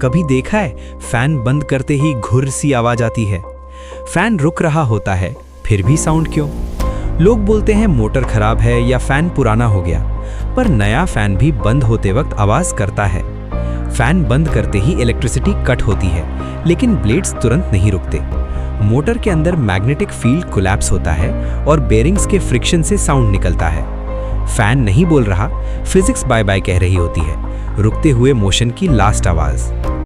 कभी देखा है फैन बंद करते ही घुर सी आवाज आती है। फैन रुक रहा होता है, फिर भी साउंड क्यों? लोग बोलते हैं मोटर खराब है या फैन पुराना हो गया, पर नया फैन भी बंद होते वक्त आवाज करता है। फैन बंद करते ही इलेक्ट्रिसिटी कट होती है, लेकिन ब्लेड्स तुरंत नहीं रुकते। मोटर के अंदर मैग्नेटिक फील्ड कोलैप्स होता है और बेरिंग्स के फ्रिक्शन से साउंड निकलता है। फैन नहीं बोल रहा, फिजिक्स बाय बाय कह रही होती है, रुकते हुए मोशन की लास्ट आवाज।